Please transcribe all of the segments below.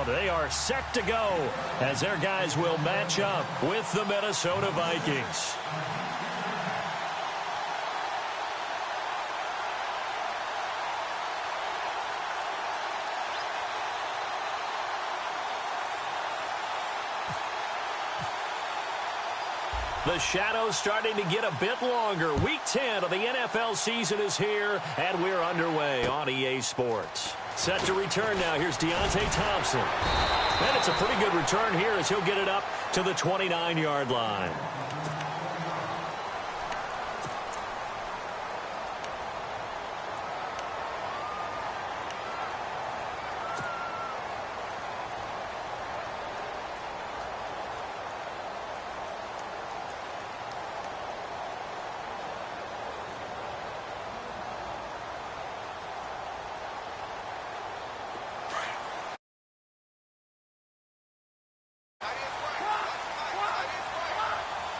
They are set to go as their guys will match up with the Minnesota Vikings. The shadow's starting to get a bit longer. Week 10 of the NFL season is here, and we're underway on EA Sports. Set to return now. Here's Deontay Thompson. And it's a pretty good return here as he'll get it up to the 29-yard line.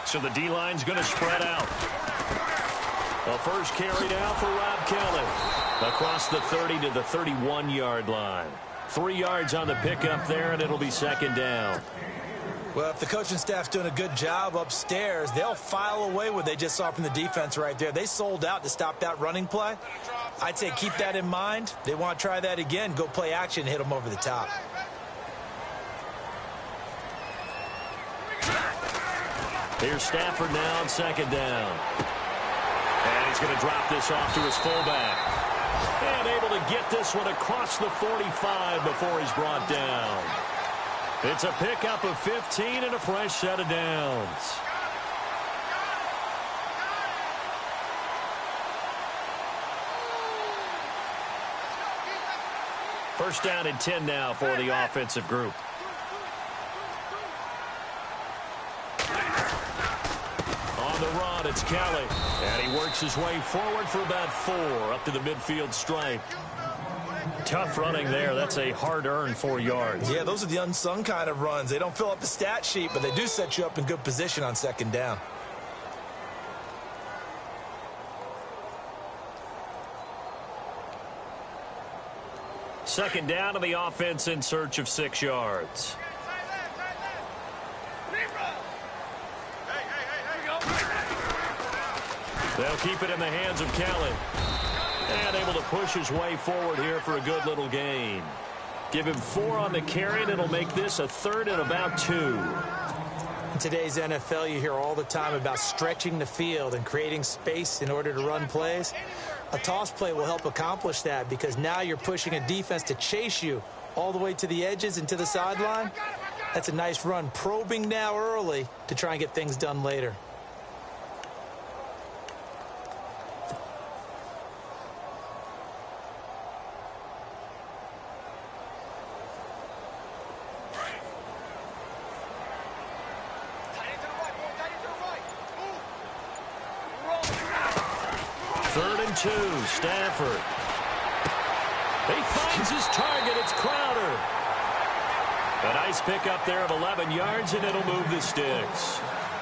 So the D-line's going to spread out. The first carry now for Rob Kelly. Across the 30 to the 31-yard line. 3 yards on the pickup there, and it'll be second down. Well, if the coaching staff's doing a good job upstairs, they'll file away what they just saw from the defense right there. They sold out to stop that running play. I'd say keep that in mind. They want to try that again. Go play action, hit them over the top. Here's Stafford now on second down. And he's going to drop this off to his fullback. And able to get this one across the 45 before he's brought down. It's a pickup of 15 and a fresh set of downs. First down and 10 now for the offensive group. On the run, it's Kelly. And he works his way forward for about 4 up to the midfield stripe. Tough running there. That's a hard-earned 4 yards. Yeah, those are the unsung kind of runs. They don't fill up the stat sheet, but they do set you up in good position on second down. Second down to the offense in search of 6 yards. They'll keep it in the hands of Kelly. And able to push his way forward here for a good little gain. Give him 4 on the carry, and it'll make this a third and about 2. In today's NFL, you hear all the time about stretching the field and creating space in order to run plays. A toss play will help accomplish that because now you're pushing a defense to chase you all the way to the edges and to the sideline. That's a nice run, probing now early to try and get things done later. Stafford. He finds his target. It's Crowder. A nice pickup there of 11 yards, and it'll move the sticks.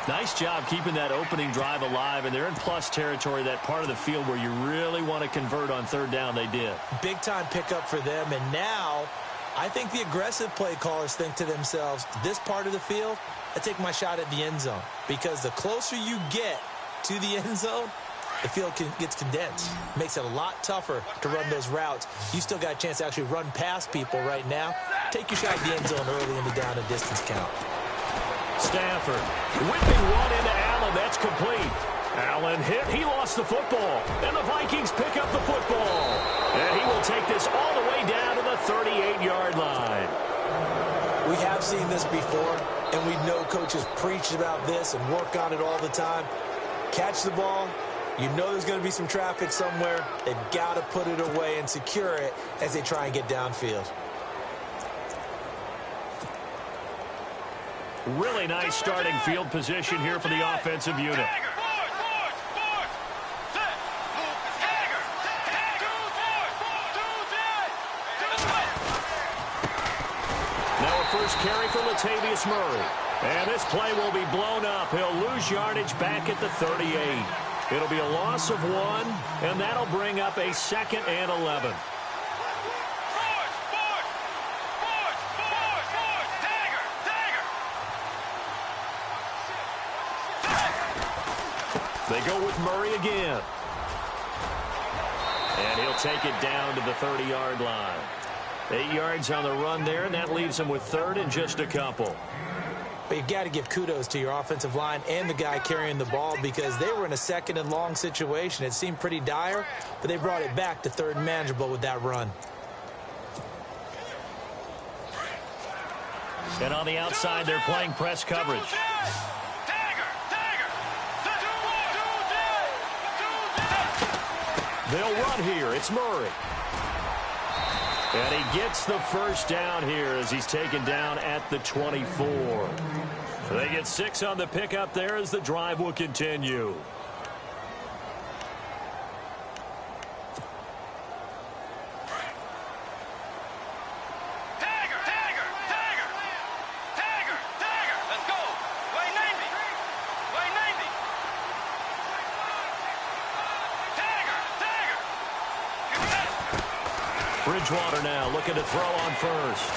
Nice job keeping that opening drive alive, and they're in plus territory, that part of the field where you really want to convert on third down. They did. Big-time pickup for them, and now I think the aggressive play callers think to themselves, this part of the field, I take my shot at the end zone, because the closer you get to the end zone, the field gets condensed. Makes it a lot tougher to run those routes. You still got a chance to actually run past people right now. Take your shot at the end zone early in the down and distance count. Stafford whipping one into Allen. That's complete. Allen hit. He lost the football. And the Vikings pick up the football. And he will take this all the way down to the 38-yard line. We have seen this before, and we know coaches preach about this and work on it all the time. Catch the ball. You know there's going to be some traffic somewhere. They've got to put it away and secure it as they try and get downfield. Really nice starting field position here for the offensive unit. Now a first carry for Latavius Murray. And this play will be blown up. He'll lose yardage back at the 38. It'll be a loss of 1, and that'll bring up a 2nd and 11. They go with Murray again. And he'll take it down to the 30-yard line. 8 yards on the run there, and that leaves him with third and just a couple. But you've got to give kudos to your offensive line and the guy carrying the ball because they were in a second and long situation. It seemed pretty dire, but they brought it back to third and manageable with that run. And on the outside, they're playing press coverage. They'll run here. It's Murray. And he gets the first down here as he's taken down at the 24. They get 6 on the pickup there as the drive will continue. Bridgewater now looking to throw on first.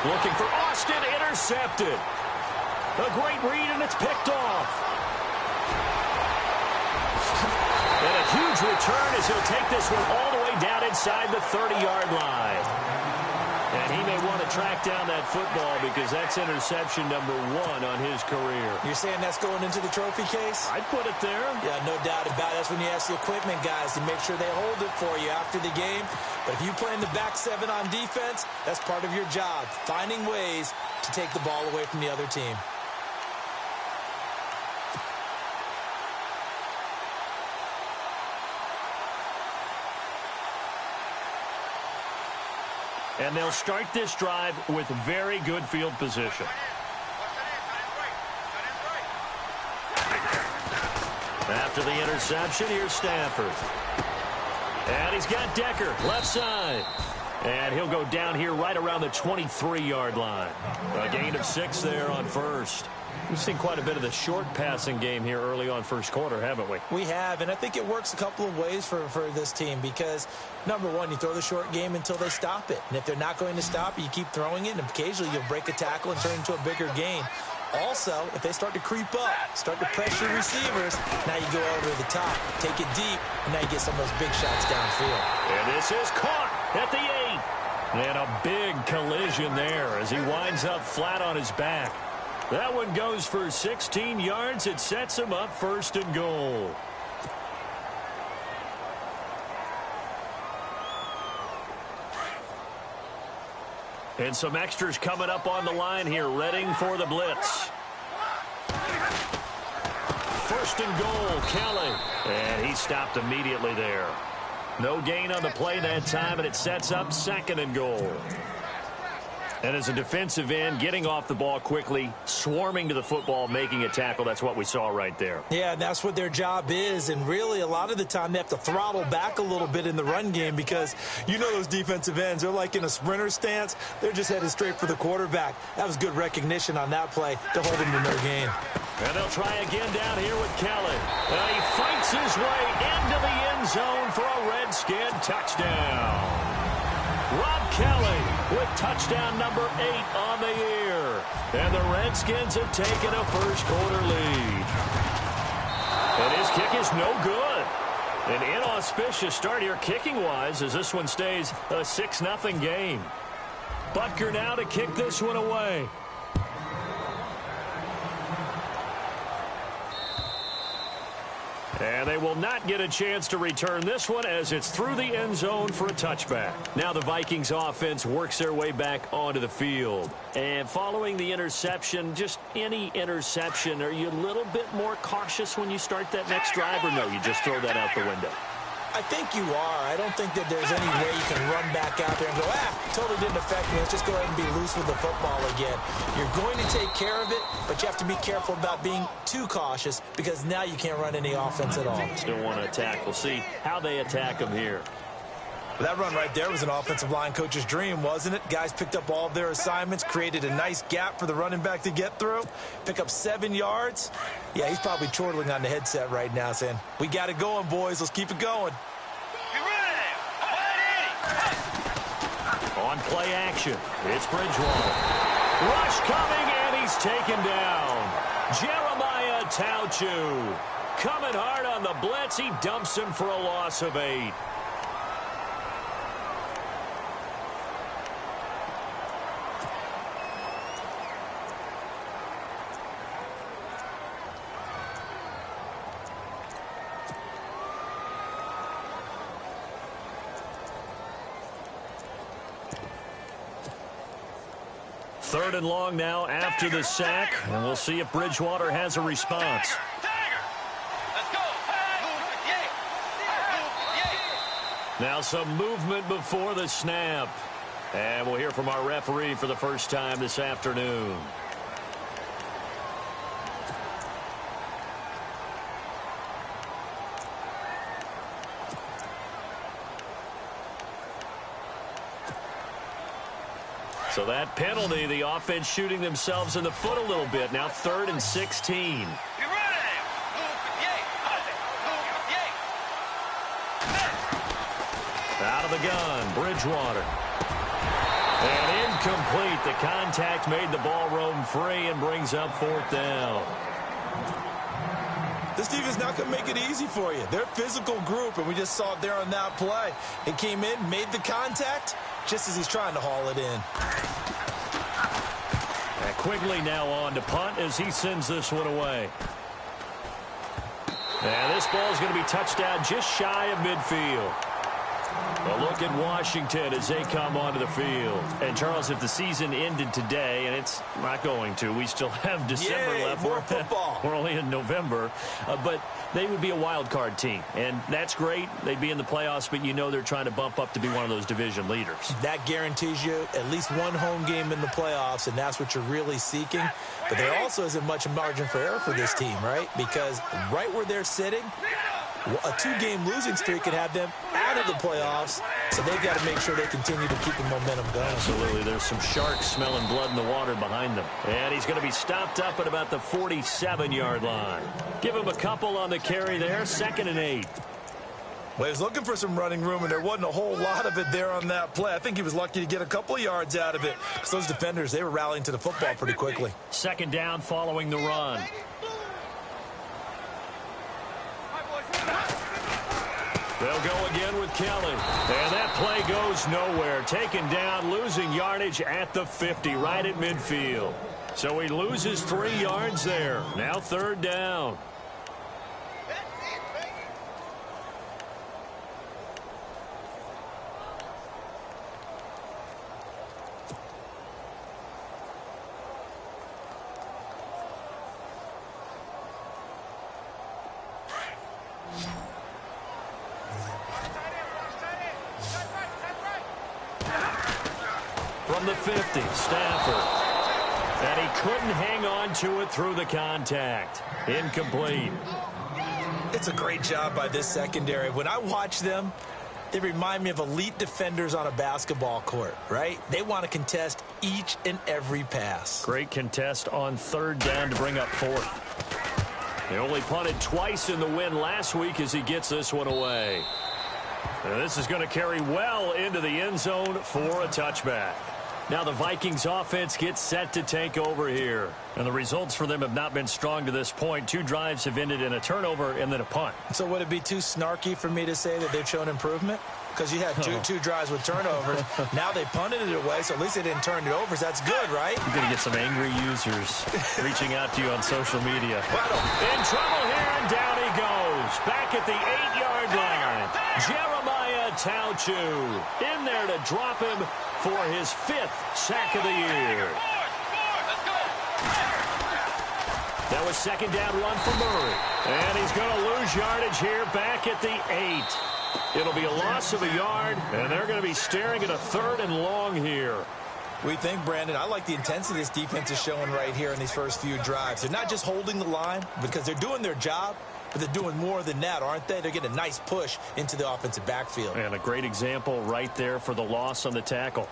Looking for Austin, intercepted. A great read, and it's picked off. And a huge return as he'll take this one all the way down inside the 30-yard line. And he may want to track down that football because that's interception number 1 on his career. You're saying that's going into the trophy case? I'd put it there. Yeah, no doubt about it. That's when you ask the equipment guys to make sure they hold it for you after the game. But if you play in the back 7 on defense, that's part of your job, finding ways to take the ball away from the other team. And they'll start this drive with very good field position. After the interception, here's Stafford. And he's got Decker, left side. And he'll go down here right around the 23-yard line. A gain of 6 there on first. We've seen quite a bit of the short passing game here early on first quarter, haven't we? We have, and I think it works a couple of ways for this team because, number one, you throw the short game until they stop it. And if they're not going to stop it, you keep throwing it, and occasionally you'll break a tackle and turn it into a bigger gain. Also, if they start to creep up, start to pressure receivers, now you go over the top, take it deep, and now you get some of those big shots downfield. And this is caught at the 8. And a big collision there as he winds up flat on his back. That one goes for 16 yards. It sets him up first and goal. And some extras coming up on the line here, readying for the blitz. First and goal, Kelly. And he stopped immediately there. No gain on the play that time, and it sets up second and goal. And as a defensive end, getting off the ball quickly, swarming to the football, making a tackle, that's what we saw right there. Yeah, and that's what their job is. And really, a lot of the time, they have to throttle back a little bit in the run game because you know those defensive ends, they're like in a sprinter stance. They're just headed straight for the quarterback. That was good recognition on that play to hold him to no gain. And they'll try again down here with Kelly. He fights his way into the end zone for a Redskin touchdown. Rob Kelly with touchdown number 8 on the year. And the Redskins have taken a first quarter lead. And his kick is no good. An inauspicious start here kicking-wise as this one stays a 6-0 game. Butker now to kick this one away. And they will not get a chance to return this one as it's through the end zone for a touchback. Now the Vikings offense works their way back onto the field. And following the interception, just any interception, are you a little bit more cautious when you start that next drive, or no, you just throw that out the window? I think you are. I don't think that there's any way you can run back out there and go, totally didn't affect me. Let's just go ahead and be loose with the football again. You're going to take care of it, but you have to be careful about being too cautious because now you can't run any offense at all. Still want to attack. We'll see how they attack them here. Well, that run right there was an offensive line coach's dream, wasn't it? Guys picked up all of their assignments, created a nice gap for the running back to get through, pick up 7 yards. Yeah, he's probably chortling on the headset right now saying, we got it going, boys. Let's keep it going. On play action, it's Bridgewater. Rush coming, and he's taken down. Jeremiah Tauchu. Coming hard on the blitz. He dumps him for a loss of 8. Third and long now after the sack, and we'll see if Bridgewater has a response. Now some movement before the snap. And we'll hear from our referee for the first time this afternoon. So that penalty, the offense shooting themselves in the foot a little bit. Now 3rd and 16. Out of the gun, Bridgewater. And incomplete. The contact made the ball roam free and brings up 4th down. This team is not going to make it easy for you. They're a physical group, and we just saw it there on that play. It came in, made the contact, just as he's trying to haul it in. And Quigley now on to punt as he sends this one away. And this ball is going to be touched down just shy of midfield. A look at Washington as they come onto the field. And, Charles, if the season ended today, and it's not going to, we still have December left. More football. We're only in November. But they would be a wild card team. And that's great. They'd be in the playoffs, but you know they're trying to bump up to be one of those division leaders. That guarantees you at least one home game in the playoffs, and that's what you're really seeking. But there also isn't much margin for error for this team, right? Because right where they're sitting, a 2-game losing streak could have them out of the playoffs, so they've got to make sure they continue to keep the momentum going. Absolutely. There's some sharks smelling blood in the water behind them. And he's going to be stopped up at about the 47-yard line. Give him a couple on the carry there, 2nd and 8. Well, he was looking for some running room, and there wasn't a whole lot of it there on that play. I think he was lucky to get a couple of yards out of it. So those defenders, they were rallying to the football pretty quickly. 2nd down following the run. They'll go again with Kelly. And that play goes nowhere. Taken down, losing yardage at the 50, right at midfield. So he loses 3 yards there. Now 3rd down. From the 50, Stafford. And he couldn't hang on to it through the contact. Incomplete. It's a great job by this secondary. When I watch them, they remind me of elite defenders on a basketball court, right? They want to contest each and every pass. Great contest on 3rd down to bring up 4th. They only punted twice in the win last week as he gets this one away. And this is going to carry well into the end zone for a touchback. Now the Vikings offense gets set to take over here. And the results for them have not been strong to this point. 2 drives have ended in a turnover and then a punt. So would it be too snarky for me to say that they've shown improvement? Because you had two drives with turnovers. Now they punted it away, so at least they didn't turn it over. So that's good, right? You're going to get some angry users reaching out to you on social media. In trouble here, and down he goes. Back at the 8-yard line. Jeremiah Tauchu in there to drop him for his 5th sack of the year. That was 2nd down run for Murray. And he's going to lose yardage here back at the 8. It'll be a loss of a yard, and they're going to be staring at a 3rd and long here. We think, Brandon, I like the intensity this defense is showing right here in these first few drives. They're not just holding the line because they're doing their job, but they're doing more than that, aren't they? They're getting a nice push into the offensive backfield. And a great example right there for the loss on the tackle.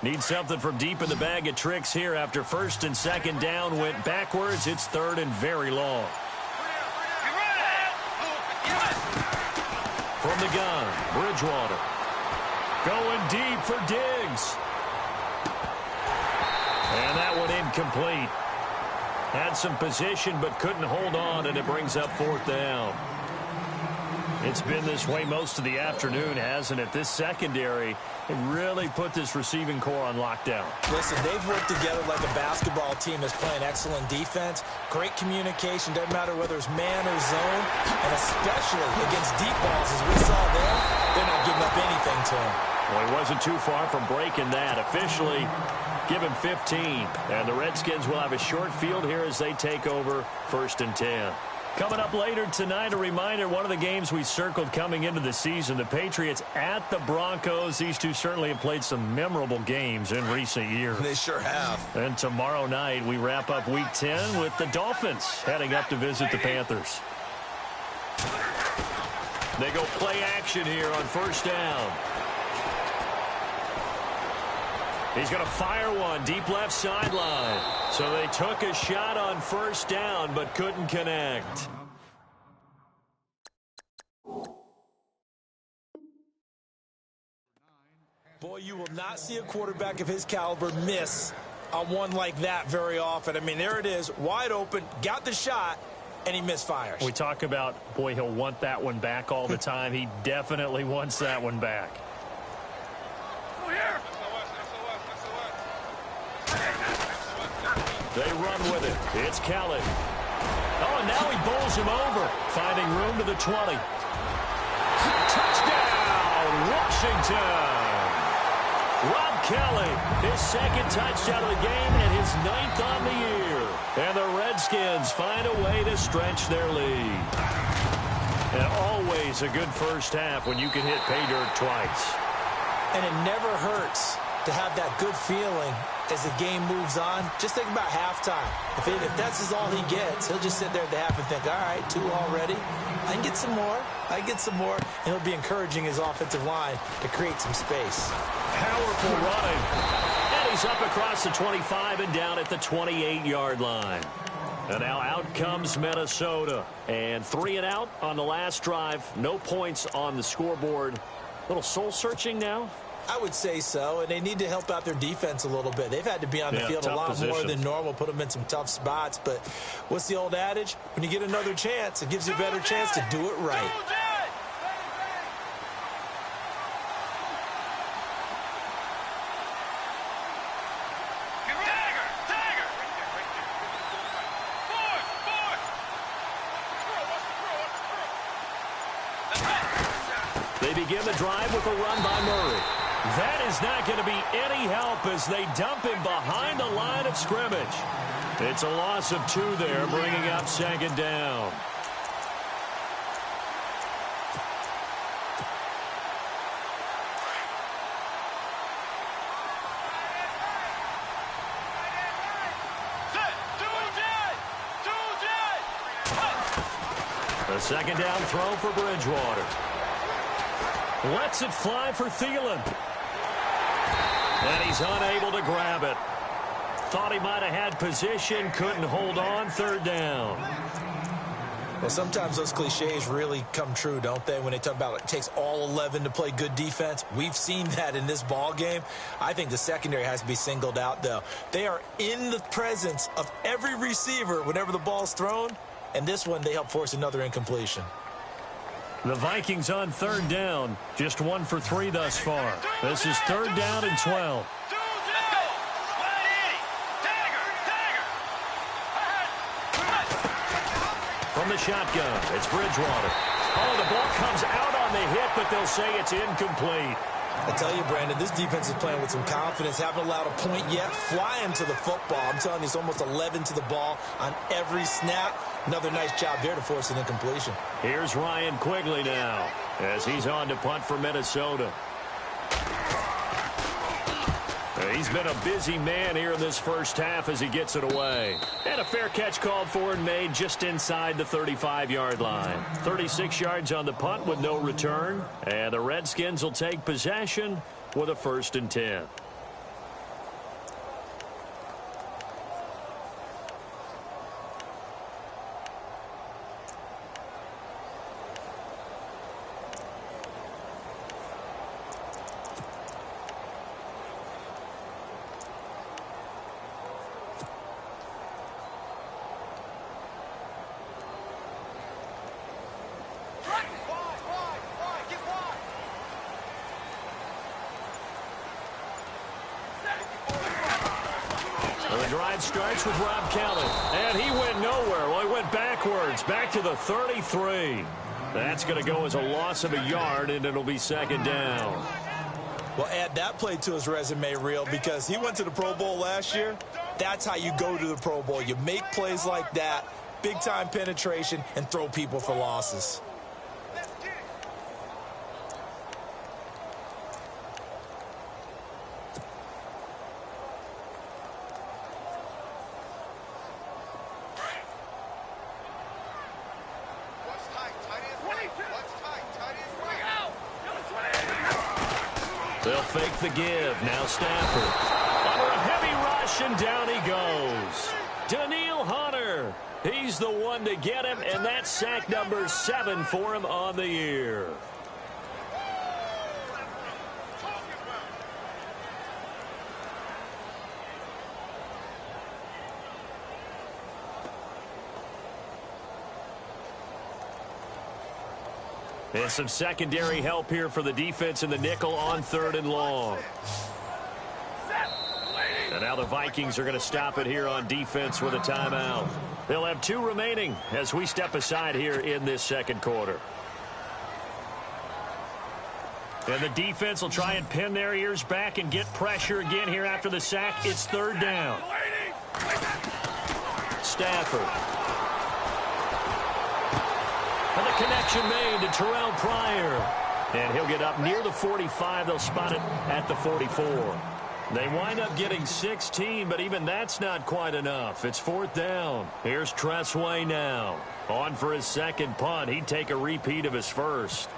Need something from deep in the bag of tricks here after first and second down went backwards. It's third and very long. From the gun, Bridgewater. Going deep for Diggs. And that one incomplete. Had some position but couldn't hold on, and it brings up fourth down. It's been this way most of the afternoon, hasn't it? This secondary really put this receiving core on lockdown. Listen, they've worked together like a basketball team that's playing excellent defense. Great communication. Doesn't matter whether it's man or zone. And especially against deep balls, as we saw there, they're not giving up anything to him. Well, he wasn't too far from breaking that. Officially, give him 15. And the Redskins will have a short field here as they take over first and 10. Coming up later tonight, a reminder, one of the games we circled coming into the season, the Patriots at the Broncos. These two certainly have played some memorable games in recent years. They sure have. And tomorrow night, we wrap up Week 10 with the Dolphins heading up to visit the Panthers. They go play action here on first down. He's going to fire one deep left sideline. So they took a shot on first down but couldn't connect. Boy, you will not see a quarterback of his caliber miss on one like that very often. I mean, there it is, wide open, got the shot, and he misfires. We talk about, boy, he'll want that one back all the time. He definitely wants that one back. They run with it. It's Kelly. Oh, and now he bowls him over, finding room to the 20. Touchdown, Washington! Rob Kelly, his second touchdown of the game and his 9th on the year. And the Redskins find a way to stretch their lead. And always a good first half when you can hit pay dirt twice. And it never hurts to have that good feeling as the game moves on. Just think about halftime. If that's all he gets, he'll just sit there at the half and think, all right, 2 already. I can get some more. I can get some more. And he'll be encouraging his offensive line to create some space. Powerful running. And he's up across the 25 and down at the 28-yard line. And now out comes Minnesota. And 3 and out on the last drive. No points on the scoreboard. A little soul-searching now. I would say so, and they need to help out their defense a little bit. They've had to be on the field a lot more than normal, put them in some tough spots. But what's the old adage? When you get another chance, it gives you a better chance to do it right. They begin the drive with a run by Murray. That is not going to be any help as they dump him behind the line of scrimmage. It's a loss of 2 there, bringing up second down. A second down throw for Bridgewater. Lets it fly for Thielen. And he's unable to grab it. Thought he might have had position, couldn't hold on, third down. Well, sometimes those cliches really come true, don't they, when they talk about it takes all 11 to play good defense. We've seen that in this ball game. I think the secondary has to be singled out, though. They are in the presence of every receiver whenever the ball's thrown, and this one they help force another incompletion. The Vikings on third down, just 1 for 3 thus far. This is third down and 12. From the shotgun, it's Bridgewater. Oh, the ball comes out on the hit, but they'll say it's incomplete. I tell you, Brandon, this defense is playing with some confidence. Haven't allowed a point yet. Flying to the football. I'm telling you, it's almost 11 to the ball on every snap. Another nice job there to force an incompletion. Here's Ryan Quigley now as he's on to punt for Minnesota. He's been a busy man here in this first half as he gets it away. And a fair catch called for and made just inside the 35-yard line. 36 yards on the punt with no return. And the Redskins will take possession with a 1st and 10. drive starts with Rob Kelly. And he went nowhere. Well, he went backwards, back to the 33. That's going to go as a loss of a yard, and it'll be second down. Well, add that play to his resume reel because he went to the Pro Bowl last year. That's how you go to the Pro Bowl. You make plays like that, big-time penetration, and throw people for losses. They'll fake the give. Now Stafford. Under a heavy rush, and down he goes. Daniil Hunter. He's the one to get him, and that's sack number 7 for him on the year. And some secondary help here for the defense in the nickel on 3rd and long. And now the Vikings are going to stop it here on defense with a timeout. They'll have 2 remaining as we step aside here in this second quarter. And the defense will try and pin their ears back and get pressure again here after the sack. It's 3rd down. Stafford. And the connection made to Terrell Pryor. And he'll get up near the 45. They'll spot it at the 44. They wind up getting 16, but even that's not quite enough. It's 4th down. Here's Tressway now. On for his second punt. He'd take a repeat of his first.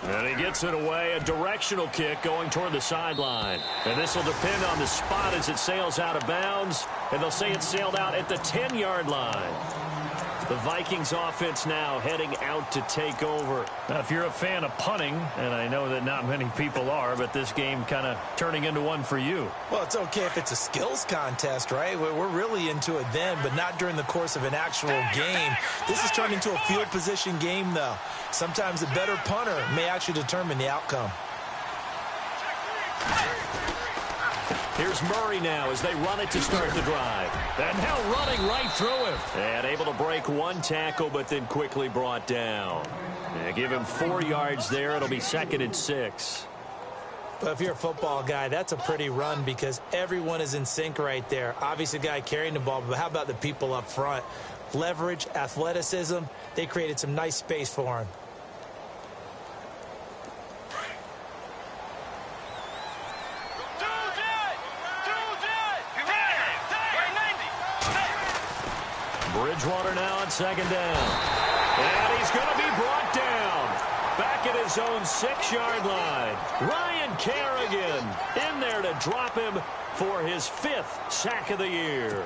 And he gets it away, a directional kick going toward the sideline. And this will depend on the spot as it sails out of bounds. And they'll say it sailed out at the 10-yard line. The Vikings offense now heading out to take over. Now, if you're a fan of punting, and I know that not many people are, but this game kind of turning into one for you. Well, it's okay if it's a skills contest, right? We're really into it then, but not during the course of an actual game. This has turned into a field position game, though. Sometimes the better punter may actually determine the outcome. Here's Murray now as they run it to start the drive. And now running right through him. And able to break one tackle, but then quickly brought down. And give him 4 yards there. It'll be 2nd and 6. But if you're a football guy, that's a pretty run because everyone is in sync right there. Obviously, the guy carrying the ball, but how about the people up front? Leverage, athleticism, they created some nice space for him. Bridgewater now on 2nd down. And he's going to be brought down. Back at his own 6-yard line. Ryan Kerrigan in there to drop him for his 5th sack of the year.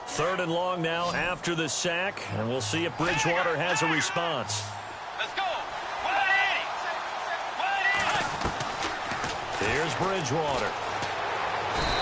Third and long now after the sack. And we'll see if Bridgewater has a response. Here's Bridgewater.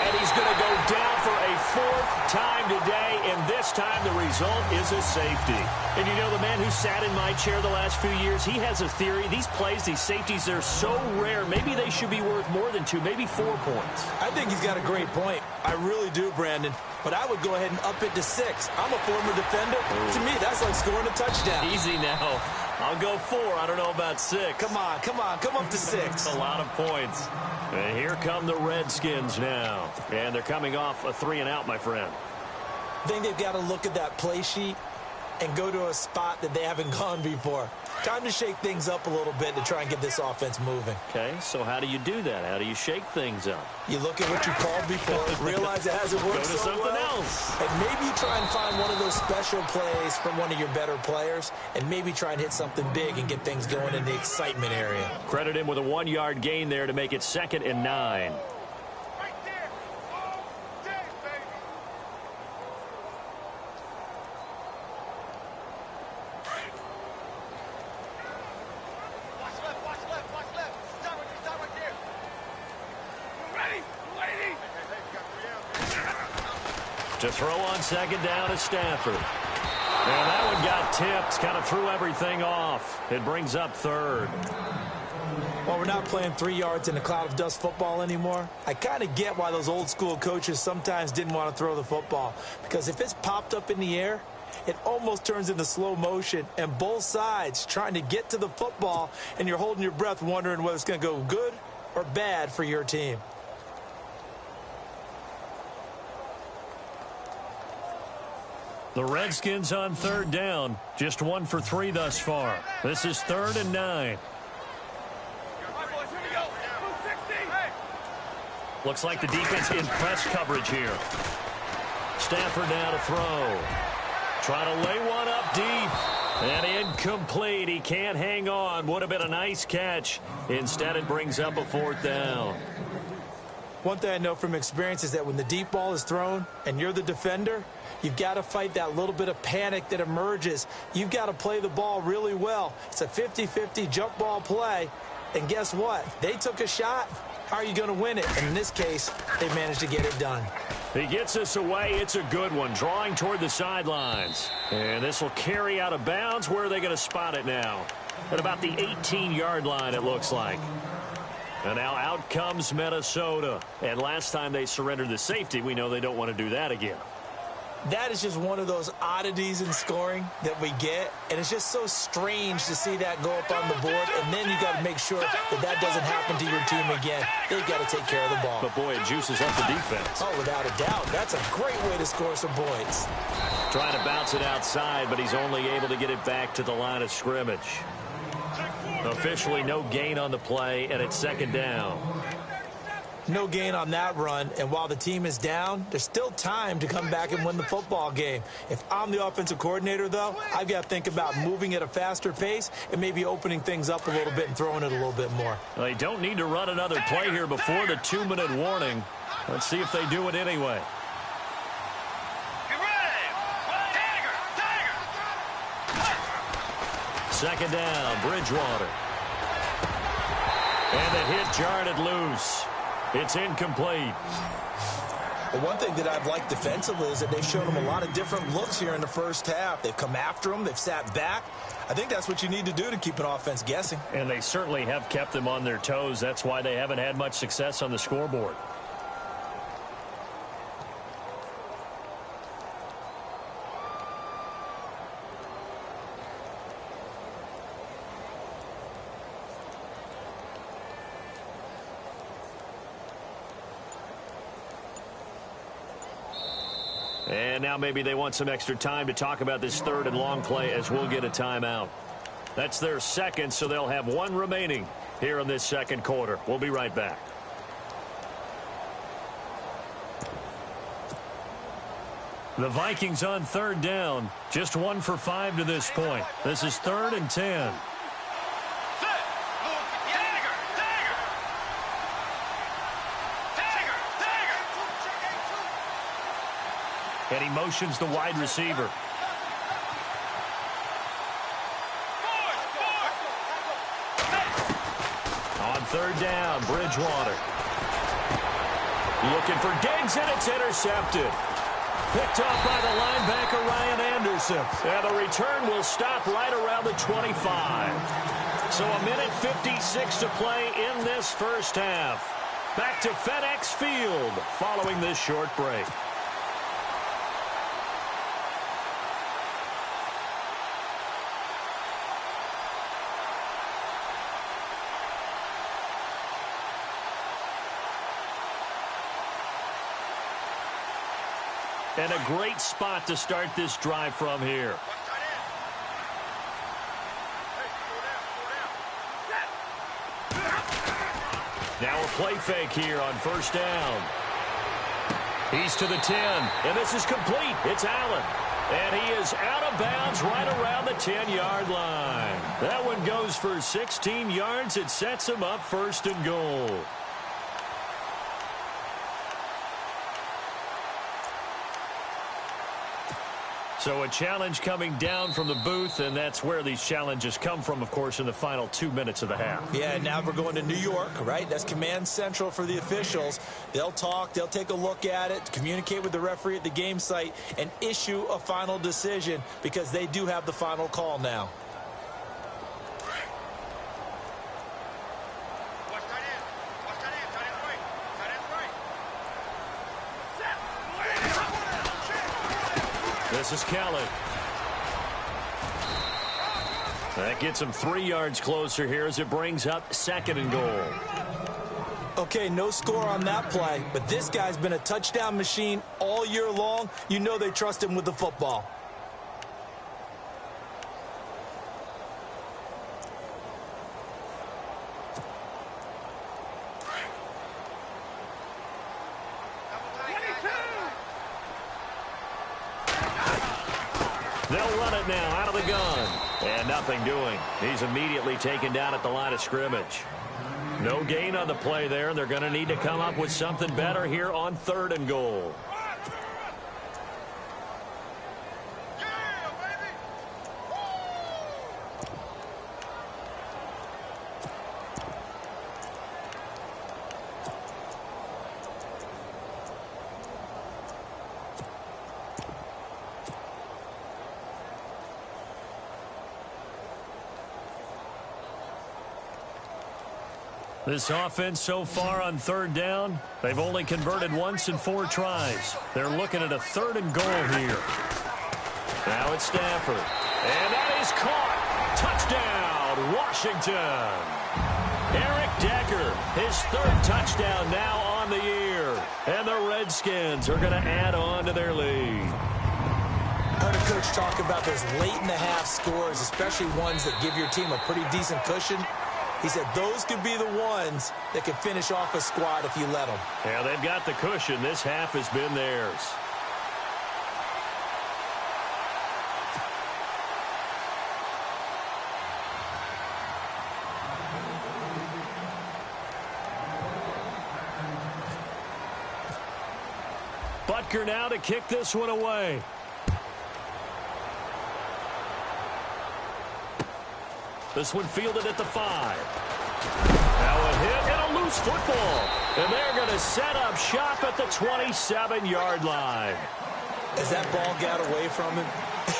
And he's going to go down for a 4th time today, and this time the result is a safety. And you know, the man who sat in my chair the last few years, he has a theory. These plays, these safeties, they're so rare. Maybe they should be worth more than 2, maybe 4 points. I think he's got a great point. I really do, Brandon. But I would go ahead and up it to 6. I'm a former defender. To me, that's like scoring a touchdown. Easy now. I'll go 4. I don't know about 6. Come on. Come up to 6. A lot of points. And here come the Redskins now. And they're coming off a 3-and-out, my friend. I think they've got to look at that play sheet and go to a spot that they haven't gone before. Time to shake things up a little bit to try and get this offense moving. Okay, so how do you do that? How do you shake things up? You look at what you called before, realize it hasn't worked so well. Go to something else. And maybe you try and find one of those special plays from one of your better players, and maybe try and hit something big and get things going in the excitement area. Credit him with a 1-yard gain there to make it 2nd and 9. To throw on 2nd down is Stafford. And that one got tipped, kind of threw everything off. It brings up third. Well, we're not playing 3 yards in a cloud of dust football anymore. I kind of get why those old school coaches sometimes didn't want to throw the football. Because if it's popped up in the air, it almost turns into slow motion. And both sides trying to get to the football, and you're holding your breath wondering whether it's going to go good or bad for your team. The Redskins on third down. Just 1 for 3 thus far. This is 3rd and 9. Looks like the defense in press coverage here. Stafford now to throw. Trying to lay one up deep. And incomplete. He can't hang on. Would have been a nice catch. Instead, it brings up a 4th down. One thing I know from experience is that when the deep ball is thrown and you're the defender, you've got to fight that little bit of panic that emerges. You've got to play the ball really well. It's a 50-50 jump ball play. And guess what? They took a shot. How are you going to win it? And in this case, they managed to get it done. He gets us away. It's a good one. Drawing toward the sidelines. And this will carry out of bounds. Where are they going to spot it now? At about the 18-yard line, it looks like. And now out comes Minnesota. And last time they surrendered the safety, we know they don't want to do that again. That is just one of those oddities in scoring that we get. And it's just so strange to see that go up on the board. And then you got to make sure that that doesn't happen to your team again. They've got to take care of the ball. But, boy, it juices up the defense. Oh, without a doubt. That's a great way to score some points. Trying to bounce it outside, but he's only able to get it back to the line of scrimmage. Officially no gain on the play, and it's 2nd down. No gain on that run, and while the team is down, there's still time to come back and win the football game. If I'm the offensive coordinator, though, I've got to think about moving at a faster pace and maybe opening things up a little bit and throwing it a little bit more. Well, they don't need to run another play here before the 2-minute warning. Let's see if they do it anyway. Second down, Bridgewater. And the hit jarred it loose. It's incomplete. Well, one thing that I've liked defensively is that they've shown them a lot of different looks here in the first half. They've come after them. They've sat back. I think that's what you need to do to keep an offense guessing. And they certainly have kept them on their toes. That's why they haven't had much success on the scoreboard. And now maybe they want some extra time to talk about this 3rd and long play as we'll get a timeout. That's their 2nd, so they'll have 1 remaining here in this 2nd quarter. We'll be right back. The Vikings on 3rd down. Just 1 for 5 to this point. This is 3rd and 10. And he motions the wide receiver. On 3rd down, Bridgewater. Looking for Diggs, and it's intercepted. Picked up by the linebacker, Ryan Anderson. And the return will stop right around the 25. So 1:56 to play in this first half. Back to FedEx Field following this short break. And a great spot to start this drive from here. Now a play fake here on 1st down. He's to the 10, and this is complete. It's Allen. And he is out of bounds right around the 10-yard line. That one goes for 16 yards. It sets him up 1st and goal. So a challenge coming down from the booth, and that's where these challenges come from, of course, in the final 2 minutes of the half. Yeah, now we're going to New York, right? That's command central for the officials. They'll talk, they'll take a look at it, communicate with the referee at the game site, and issue a final decision because they do have the final call now. This is Kelly. That gets him 3 yards closer here as it brings up 2nd and goal. Okay, no score on that play, but this guy's been a touchdown machine all year long. You know they trust him with the football. They'll run it now out of the gun. And nothing doing. He's immediately taken down at the line of scrimmage. No gain on the play there, and they're going to need to come up with something better here on 3rd and goal. This offense so far on 3rd down, they've only converted once in 4 tries. They're looking at a 3rd and goal here. Now it's Stafford. And that is caught. Touchdown, Washington. Eric Decker, his 3rd touchdown now on the year. And the Redskins are going to add on to their lead. I heard a coach talk about those late-in-the-half scores, especially ones that give your team a pretty decent cushion. He said those could be the ones that can finish off a squad if you let them. Yeah, they've got the cushion. This half has been theirs. Butker now to kick this one away. This one fielded at the 5. Now a hit and a loose football. And they're going to set up shop at the 27-yard line. As that ball got away from him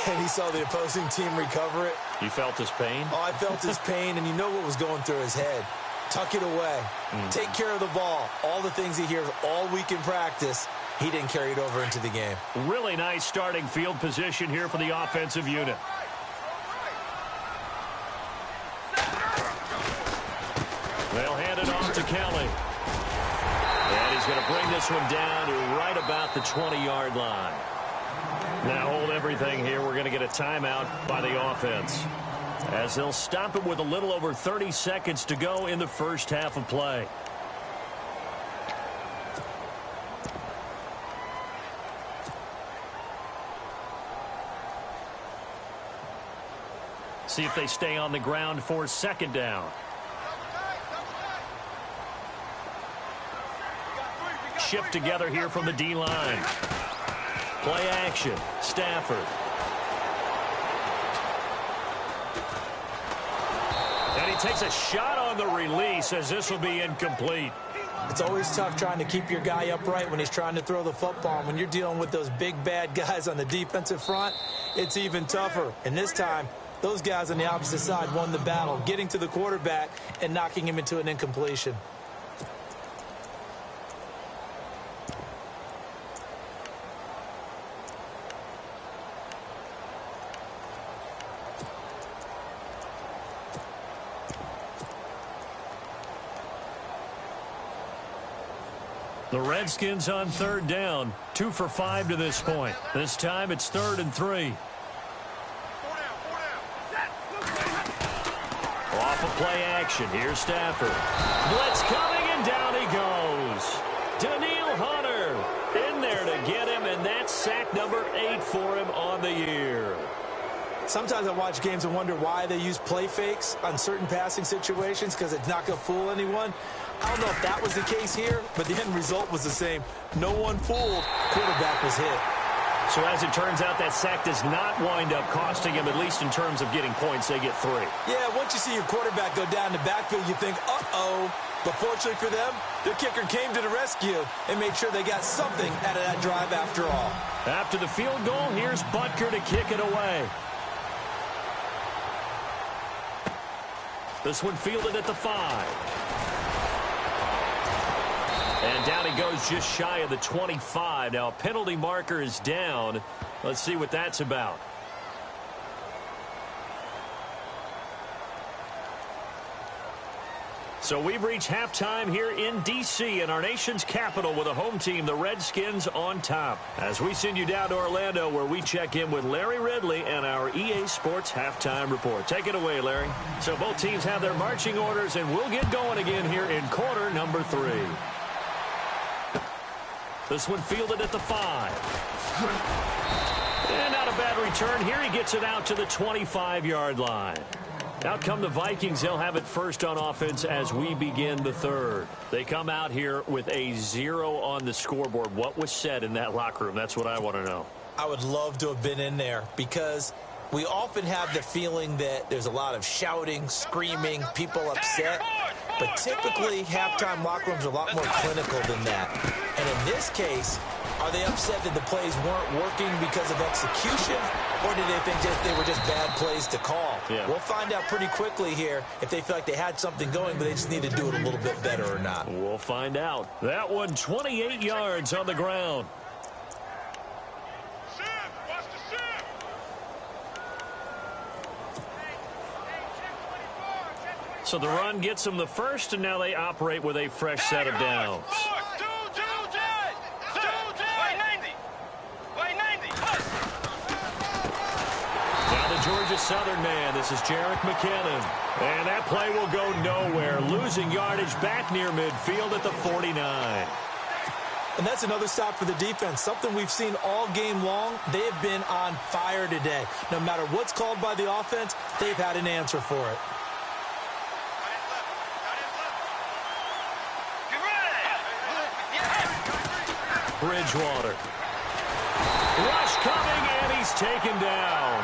and he saw the opposing team recover it. You felt his pain? Oh, I felt his pain, and you know what was going through his head. Tuck it away. Take care of the ball. All the things he hears all week in practice, he didn't carry it over into the game. Really nice starting field position here for the offensive unit. They'll hand it off to Kelly. And he's going to bring this one down to right about the 20-yard line. Now hold everything here. We're going to get a timeout by the offense, as they'll stop it with a little over 30 seconds to go in the first half of play. See if they stay on the ground for 2nd down. Shift together here from the D-line. Play action. Stafford. And he takes a shot on the release as this will be incomplete. It's always tough trying to keep your guy upright when he's trying to throw the football. When you're dealing with those big, bad guys on the defensive front, it's even tougher. And this time, those guys on the opposite side won the battle, getting to the quarterback and knocking him into an incompletion. The Redskins on 3rd down, 2 for 5 to this point. This time it's 3rd and 3. Off of play action. Here's Stafford. Blitz coming, and down he goes. Daniil Hunter in there to get him, and that's sack number 8 for him on the year. Sometimes I watch games and wonder why they use play fakes on certain passing situations, because it's not going to fool anyone. I don't know if that was the case here, but the end result was the same. No one fooled. Quarterback was hit. So as it turns out, that sack does not wind up costing him, at least in terms of getting points. They get 3. Yeah, once you see your quarterback go down the backfield, you think, uh-oh. But fortunately for them, their kicker came to the rescue and made sure they got something out of that drive after all. After the field goal, here's Butker to kick it away. This one fielded at the 5. And down he goes just shy of the 25. Now a penalty marker is down. Let's see what that's about. So we've reached halftime here in D.C. in our nation's capital with a home team, the Redskins, on top. As we send you down to Orlando where we check in with Larry Ridley and our EA Sports Halftime Report. Take it away, Larry. So both teams have their marching orders, and we'll get going again here in quarter number 3. This one fielded at the 5. And not a bad return here. He gets it out to the 25-yard line. Out come the Vikings. They'll have it first on offense as we begin the 3rd. They come out here with a 0 on the scoreboard. What was said in that locker room? That's what I want to know. I would love to have been in there because we often have the feeling that there's a lot of shouting, screaming, people upset. But typically, halftime locker rooms are a lot more clinical than that. And in this case, are they upset that the plays weren't working because of execution, or did they think they were just bad plays to call? Yeah. We'll find out pretty quickly here if they feel like they had something going, but they just need to do it a little bit better or not. We'll find out. That one, 28 yards on the ground. So the run gets them the first, and now they operate with a fresh set of downs. Now the Georgia Southern man. This is Jerick McKinnon. And that play will go nowhere. Losing yardage back near midfield at the 49. And that's another stop for the defense. Something we've seen all game long. They have been on fire today. No matter what's called by the offense, they've had an answer for it. Bridgewater. Rush coming, and he's taken down.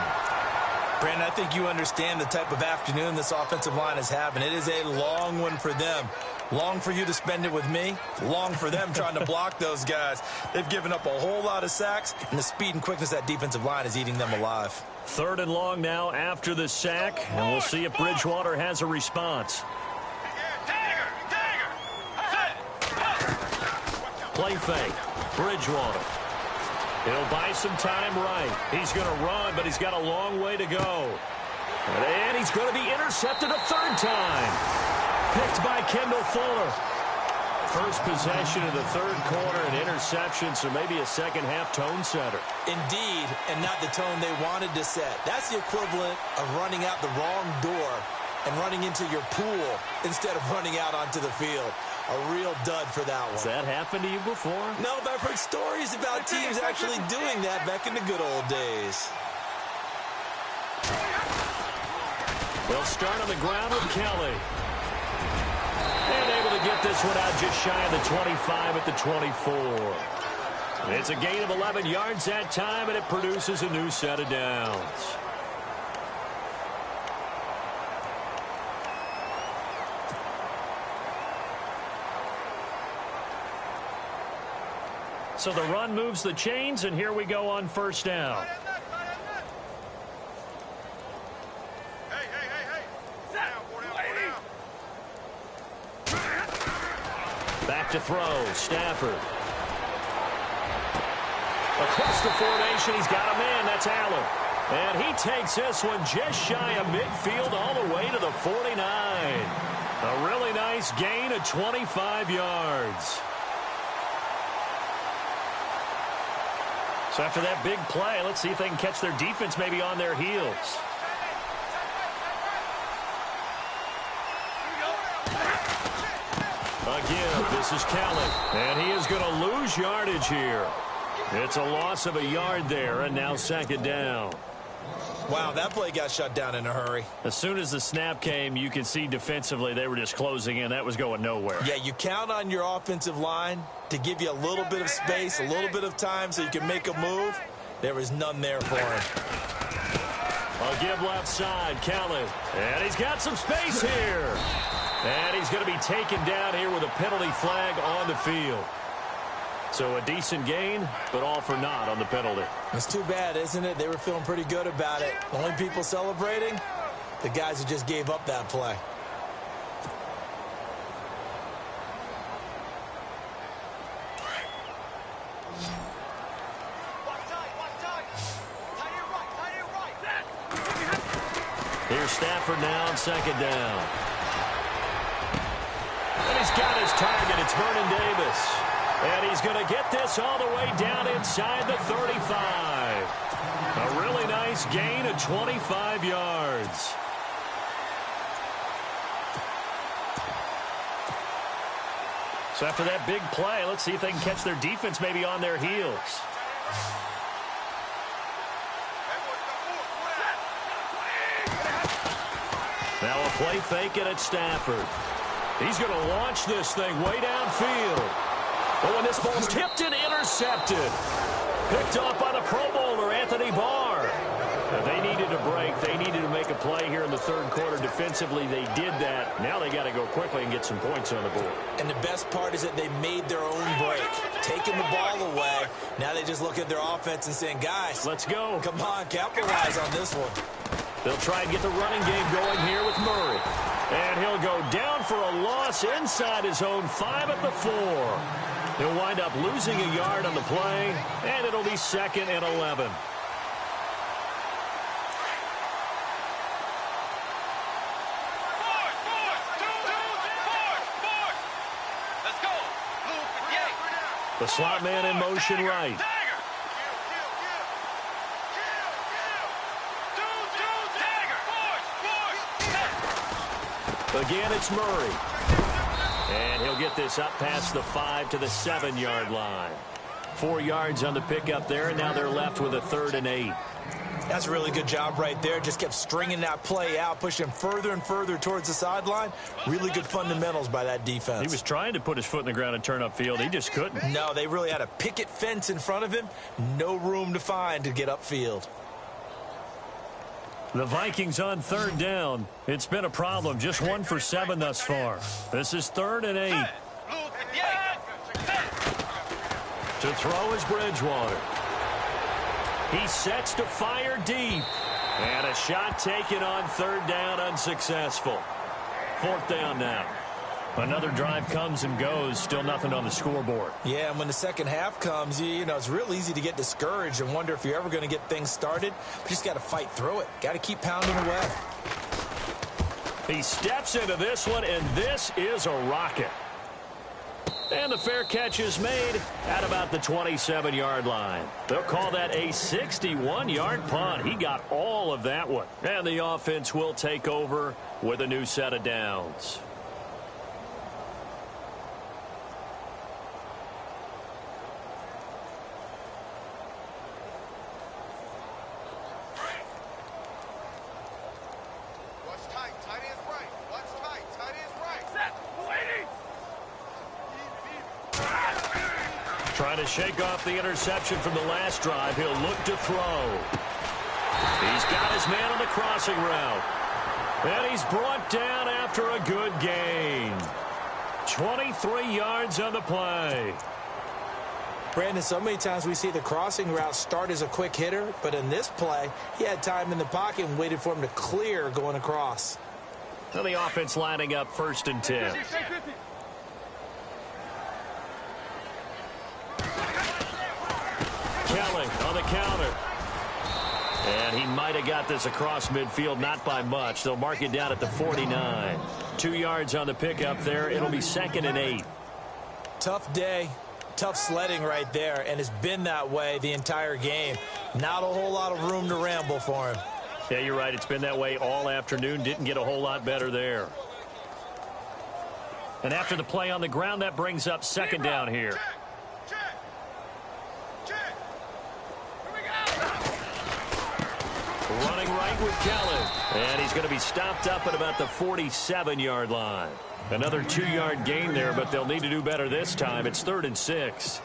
Brandon, I think you understand the type of afternoon this offensive line is having. It is a long one for them. Long for you to spend it with me. Long for them trying to block those guys. They've given up a whole lot of sacks, and the speed and quickness of that defensive line is eating them alive. 3rd and long now after the sack, and we'll see if Bridgewater has a response. Play fake. Bridgewater. He'll buy some time right. He's going to run, but he's got a long way to go. And he's going to be intercepted a 3rd time. Picked by Kendall Fuller. First possession of the 3rd quarter, an interception, so maybe a second-half tone setter. Indeed, and not the tone they wanted to set. That's the equivalent of running out the wrong door and running into your pool instead of running out onto the field. A real dud for that one. Has that happened to you before? No, but I've heard stories about teams actually doing that back in the good old days. They'll start on the ground with Kelly. And able to get this one out just shy of the 25 at the 24. It's a gain of 11 yards that time, and it produces a new set of downs. So the run moves the chains, and here we go on 1st down. Back to throw, Stafford. Across the formation, he's got a man, that's Allen. And he takes this one just shy of midfield all the way to the 49. A really nice gain of 25 yards. So after that big play, let's see if they can catch their defense maybe on their heels. Again, this is Kelly. And he is going to lose yardage here. It's a loss of a yard there, and now 2nd down. Wow, that play got shut down in a hurry. As soon as the snap came, you could see defensively they were just closing in. That was going nowhere. Yeah, you count on your offensive line to give you a little bit of space, a little bit of time so you can make a move. There was none there for him. A give left side, Kelly. And he's got some space here. And he's going to be taken down here with a penalty flag on the field. So a decent gain, but all for naught on the penalty. It's too bad, isn't it? They were feeling pretty good about it. The only people celebrating, the guys who just gave up that play. Here's Stafford now on second down. And he's got his target. It's Vernon Davis. And he's going to get this all the way down inside the 35. A really nice gain of 25 yards. So after that big play, let's see if they can catch their defense maybe on their heels. Now a play fake it at Stafford. He's going to launch this thing way downfield. But when this ball's tipped and intercepted. Picked off by the Pro Bowler, Anthony Barr. Now they needed a break. They needed to make a play here in the third quarter. Defensively, they did that. Now they got to go quickly and get some points on the board. And the best part is that they made their own break. Taking the ball away. Now they just look at their offense and saying, guys, let's go. Come on, capitalize on this one. They'll try and get the running game going here with Murray. And he'll go down for a loss inside his own 5 at the 4. He'll wind up losing a yard on the play, and it'll be 2nd and 11. The slot man in motion right. Again, it's Murray. And he'll get this up past the 5 to the 7-yard line. 4 yards on the pickup there, and now they're left with a 3rd and 8. That's a really good job right there. Just kept stringing that play out, pushing him further and further towards the sideline. Really good fundamentals by that defense. He was trying to put his foot in the ground and turn upfield. He just couldn't. No, they really had a picket fence in front of him. No room to find to get upfield. The Vikings on 3rd down. It's been a problem. Just 1 for 7 thus far. This is 3rd and 8. To throw is Bridgewater. He sets to fire deep. And a shot taken on 3rd down, unsuccessful. 4th down now. Another drive comes and goes. Still nothing on the scoreboard. Yeah, and when the second half comes, you know, it's real easy to get discouraged and wonder if you're ever going to get things started. But you just got to fight through it. Got to keep pounding away. He steps into this one, and this is a rocket. And the fair catch is made at about the 27-yard line. They'll call that a 61-yard punt. He got all of that one. And the offense will take over with a new set of downs. Trying to shake off the interception from the last drive. He'll look to throw. He's got his man on the crossing route. And he's brought down after a good gain. 23 yards on the play. Brandon, so many times we see the crossing route start as a quick hitter, but in this play, he had time in the pocket and waited for him to clear going across. Well, the offense lining up 1st and 10. Kelly on the counter. And he might have got this across midfield, not by much. They'll mark it down at the 49. 2 yards on the pickup there. It'll be 2nd and 8. Tough day. Tough sledding right there, and it's been that way the entire game. Not a whole lot of room to ramble for him. Yeah, you're right. It's been that way all afternoon. Didn't get a whole lot better there. And after the play on the ground, that brings up 2nd down here. Running right with Kelly. And he's going to be stopped up at about the 47-yard line. Another 2-yard gain there, but they'll need to do better this time. It's 3rd and 6.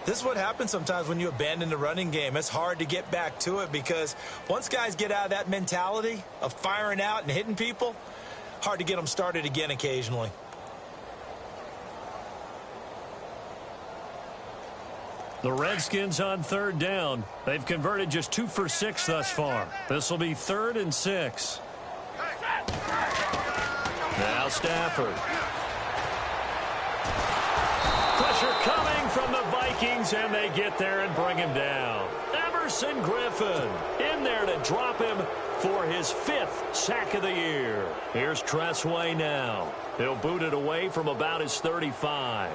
This is what happens sometimes when you abandon the running game. It's hard to get back to it because once guys get out of that mentality of firing out and hitting people, hard to get them started again occasionally. The Redskins on 3rd down. They've converted just 2 for 6 thus far. This will be 3rd and 6. Now Stafford. Pressure coming from the Vikings, and they get there and bring him down. Everson Griffin in there to drop him for his 5th sack of the year. Here's Tressway now. He'll boot it away from about his 35.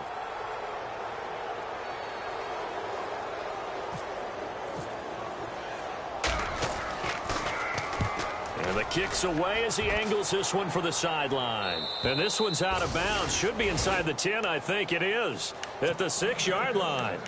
And the kick's away as he angles this one for the sideline. And this one's out of bounds. Should be inside the 10, I think it is. At the 6-yard line.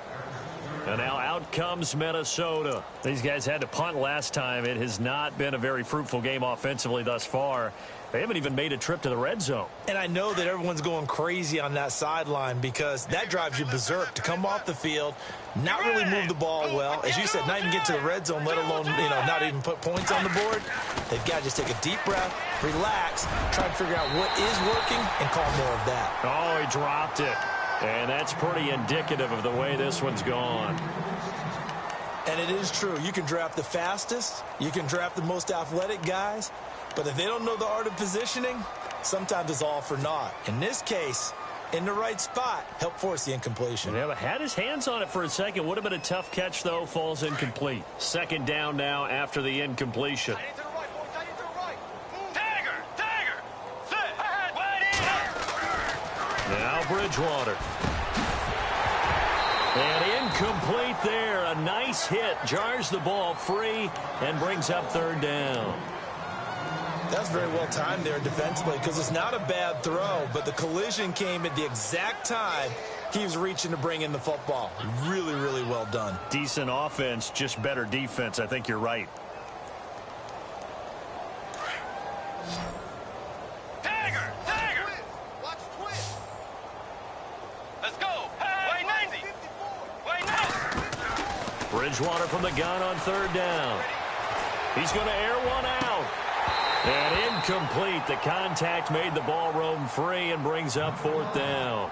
And now out comes Minnesota. These guys had to punt last time. It has not been a very fruitful game offensively thus far. They haven't even made a trip to the red zone. And I know that everyone's going crazy on that sideline because that drives you berserk to come off the field, not really move the ball well. As you said, not even get to the red zone, let alone, not even put points on the board. They've got to just take a deep breath, relax, try to figure out what is working, and call more of that. Oh, he dropped it. And that's pretty indicative of the way this one's gone. And it is true. You can draft the fastest. You can draft the most athletic guys. But if they don't know the art of positioning, sometimes it's all for naught. In this case, in the right spot, help force the incompletion. Yeah, but had his hands on it for a second. Would have been a tough catch, though. Falls incomplete. 2nd down now after the incompletion. Now Bridgewater. And incomplete there. A nice hit. Jars the ball free and brings up 3rd down. That's very well timed there defensively because it's not a bad throw, but the collision came at the exact time he was reaching to bring in the football. Really, really well done. Decent offense, just better defense. I think you're right. Bridgewater from the gun on 3rd down. He's going to air one out. And incomplete. The contact made the ball roam free and brings up 4th down.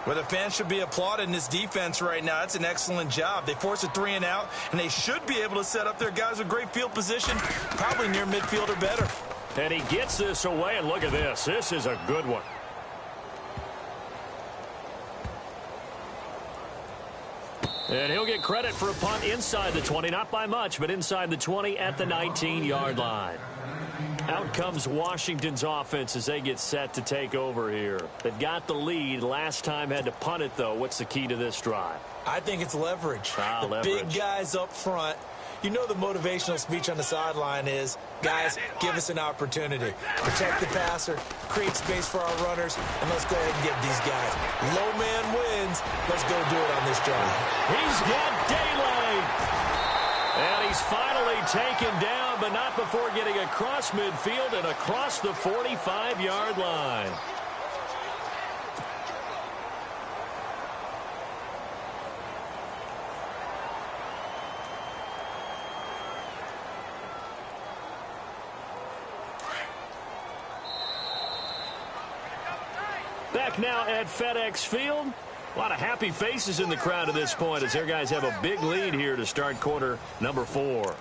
Well, the fans should be applauding this defense right now. It's an excellent job. They forced a 3 and out, and they should be able to set up their guys with great field position, probably near midfield or better. And he gets this away, and look at this. This is a good one. And he'll get credit for a punt inside the 20, not by much, but inside the 20 at the 19-yard line. Out comes Washington's offense as they get set to take over here. They've got the lead. Last time had to punt it, though. What's the key to this drive? I think it's leverage. The big guys up front. You know the motivational speech on the sideline is, guys, give us an opportunity. Protect the passer, create space for our runners, and let's go ahead and get these guys. Low man wins. Let's go do it on this drive. He's got daylight. And he's finally taken down, but not before getting across midfield and across the 45-yard line. Back now at FedEx Field. A lot of happy faces in the crowd at this point as their guys have a big lead here to start quarter number 4.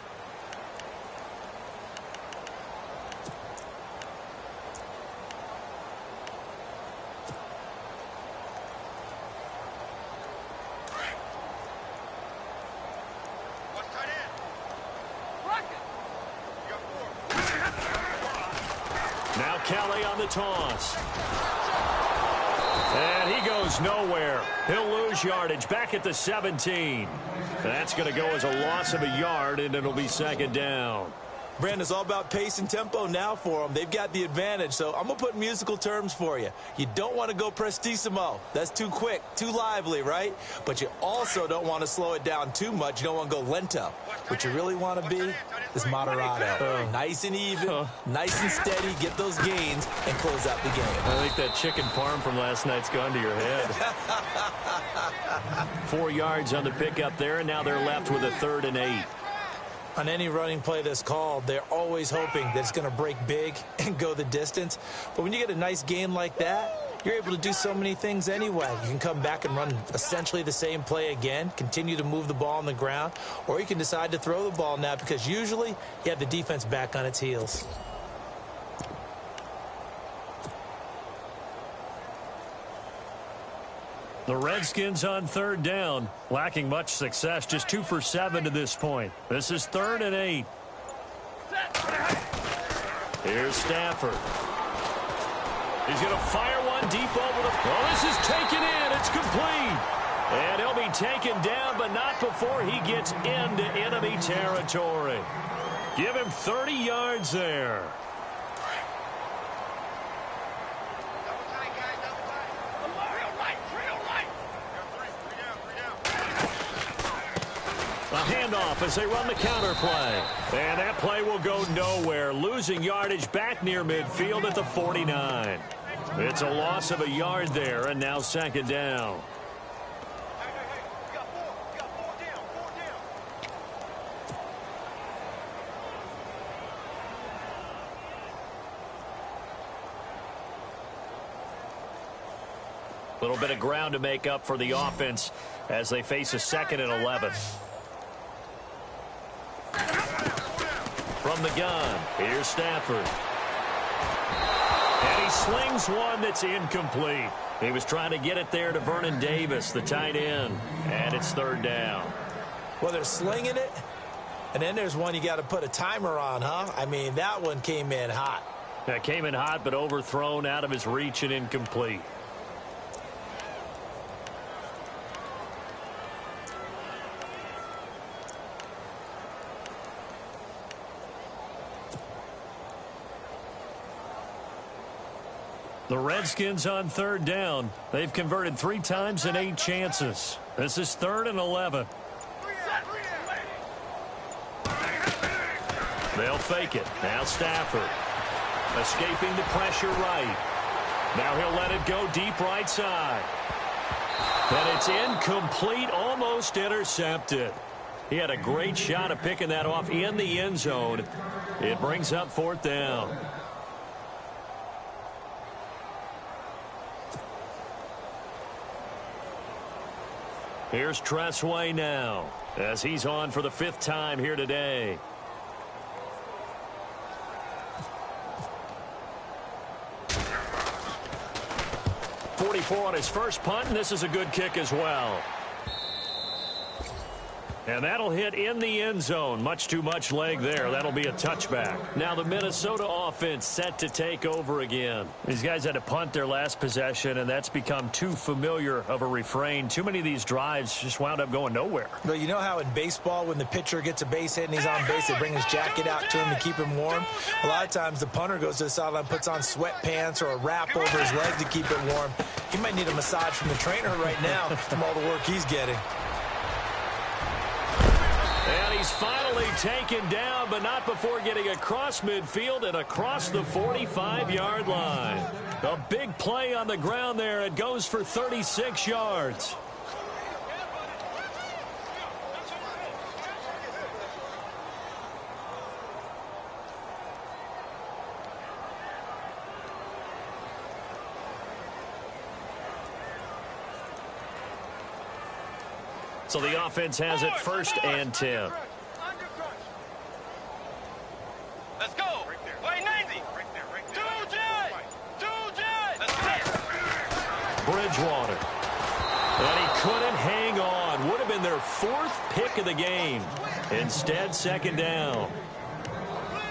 Now Kelly on the toss. And he goes nowhere. He'll lose yardage back at the 17. That's going to go as a loss of a yard, and it'll be 2nd down. Brandon, it's all about pace and tempo now for them. They've got the advantage, so I'm going to put musical terms for you. You don't want to go prestissimo. That's too quick, too lively, right? But you also don't want to slow it down too much. You don't want to go lento. What you really want to be is moderato. Nice and even, nice and steady, get those gains, and close out the game. I think that chicken parm from last night's gone to your head. 4 yards on the pickup there, and now they're left with a 3rd and 8. On any running play that's called, they're always hoping that it's going to break big and go the distance. But when you get a nice gain like that, you're able to do so many things anyway. You can come back and run essentially the same play again, continue to move the ball on the ground, or you can decide to throw the ball now because usually you have the defense back on its heels. The Redskins on 3rd down, lacking much success, just 2 for 7 to this point. This is 3rd and 8. Here's Stafford. He's going to fire one deep over the... Oh, this is taken in. It's complete. And he'll be taken down, but not before he gets into enemy territory. Give him 30 yards there. A handoff as they run the counter play. And that play will go nowhere. Losing yardage back near midfield at the 49. It's a loss of a yard there, and now 2nd down. A little bit of ground to make up for the offense as they face a 2nd and 11. From the gun, here's Stafford. And he slings one that's incomplete. He was trying to get it there to Vernon Davis, the tight end. And it's 3rd down. Well, they're slinging it, and then there's one you got to put a timer on, huh? I mean, that one came in hot. That came in hot, but overthrown, out of his reach and incomplete. The Redskins on 3rd down. They've converted 3 times in 8 chances. This is 3rd and 11. They'll fake it. Now Stafford. Escaping the pressure right. Now he'll let it go deep right side. And it's incomplete, almost intercepted. He had a great shot of picking that off in the end zone. It brings up 4th down. Here's Tressway now, as he's on for the 5th time here today. .44 on his first punt, and this is a good kick as well. And that'll hit in the end zone. Much too much leg there. That'll be a touchback. Now the Minnesota offense set to take over again. These guys had to punt their last possession, and that's become too familiar of a refrain. Too many of these drives just wound up going nowhere. But you know how in baseball, when the pitcher gets a base hit and he's on base, they bring his jacket out to him to keep him warm? A lot of times the punter goes to the sideline, puts on sweatpants or a wrap over his leg to keep it warm. He might need a massage from the trainer right now from all the work he's getting. And he's finally taken down, but not before getting across midfield and across the 45-yard line. A big play on the ground there. It goes for 36 yards. So the offense has it 1st and 10. Let's go. Wait, 90. Bridgewater. And he couldn't hang on. Would have been their 4th pick of the game. Instead, 2nd down.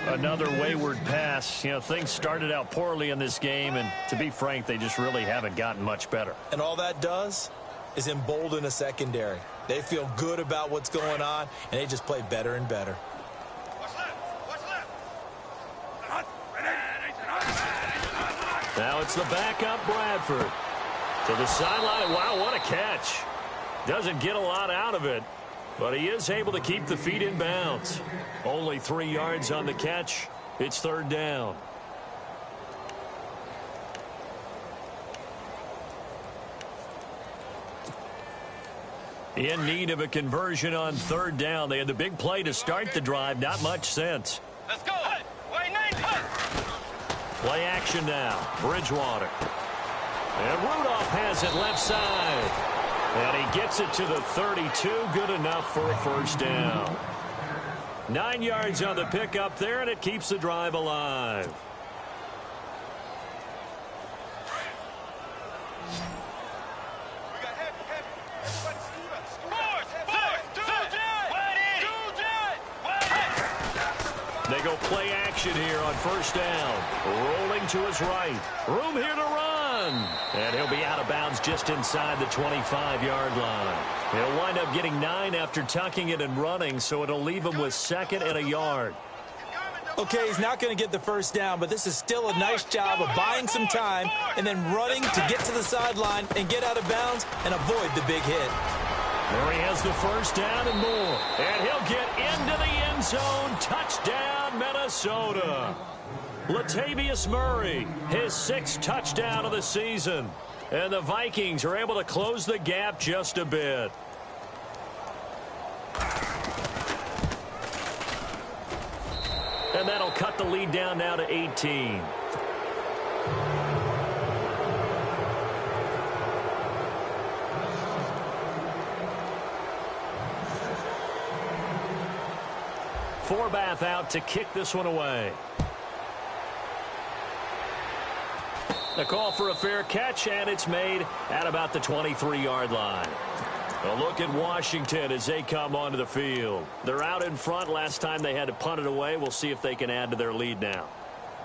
Another wayward pass. You know, things started out poorly in this game, and to be frank, they just really haven't gotten much better. And all that does is embolden a secondary. They feel good about what's going on, and they just play better and better. Now it's the backup Bradford. To the sideline. Wow, what a catch. Doesn't get a lot out of it, but he is able to keep the feet in bounds. Only 3 yards on the catch. It's 3rd down. In need of a conversion on third down. They had the big play to start the drive. Not much sense. Let's go. Play action now. Bridgewater. And Rudolph has it left side. And he gets it to the 32. Good enough for a first down. 9 yards on the pickup there, and it keeps the drive alive. They go play action here on first down. Rolling to his right. Room here to run. And he'll be out of bounds just inside the 25-yard line. He'll wind up getting 9 after tucking it and running, so it'll leave him with 2nd and a yard. Okay, he's not going to get the first down, but this is still a nice job of buying some time and then running to get to the sideline and get out of bounds and avoid the big hit. Murray has the first down and more. And he'll get into the end zone. Touchdown, Minnesota. Latavius Murray, his 6th touchdown of the season. And the Vikings are able to close the gap just a bit. And that'll cut the lead down now to 18. Forbath out to kick this one away. The call for a fair catch, and it's made at about the 23-yard line. A look at Washington as they come onto the field. They're out in front. Last time they had to punt it away. We'll see if they can add to their lead now.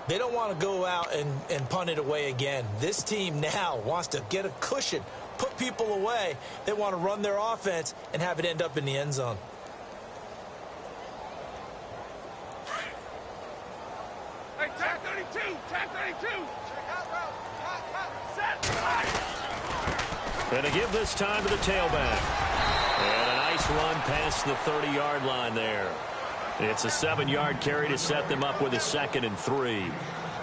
They don't want to go out and punt it away again. This team now wants to get a cushion, put people away. They want to run their offense and have it end up in the end zone. Hey, tag 32, tag 32. And to give this time to the tailback. And a nice run past the 30-yard line there. It's a 7-yard carry to set them up with a 2nd and 3.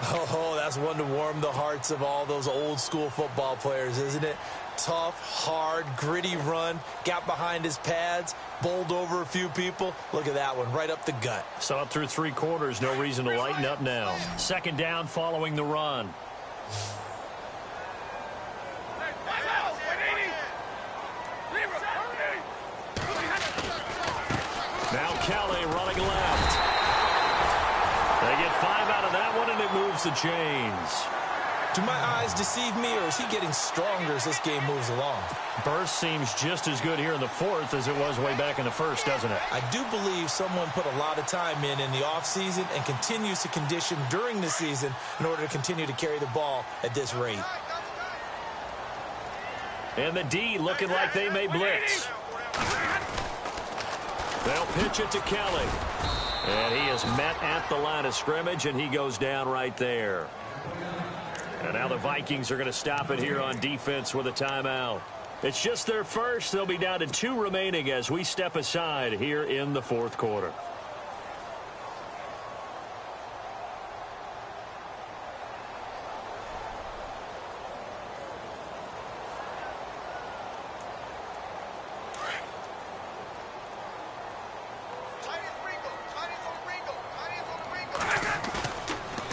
Oh, that's one to warm the hearts of all those old-school football players, isn't it? Tough, hard, gritty run. Got behind his pads, bowled over a few people. Look at that one, right up the gut. So up through 3 quarters, no reason to lighten up now. 2nd down following the run. Now Kelly running left. They get 5 out of that one, and it moves the chains. Do my eyes deceive me, or is he getting stronger as this game moves along? Burst seems just as good here in the 4th as it was way back in the 1st, doesn't it? I do believe someone put a lot of time in the offseason and continues to condition during the season in order to continue to carry the ball at this rate. And the D looking like they may blitz. They'll pitch it to Kelly. And he is met at the line of scrimmage, and he goes down right there. And now the Vikings are going to stop it here on defense with a timeout. It's just their first. They'll be down to 2 remaining as we step aside here in the 4th quarter.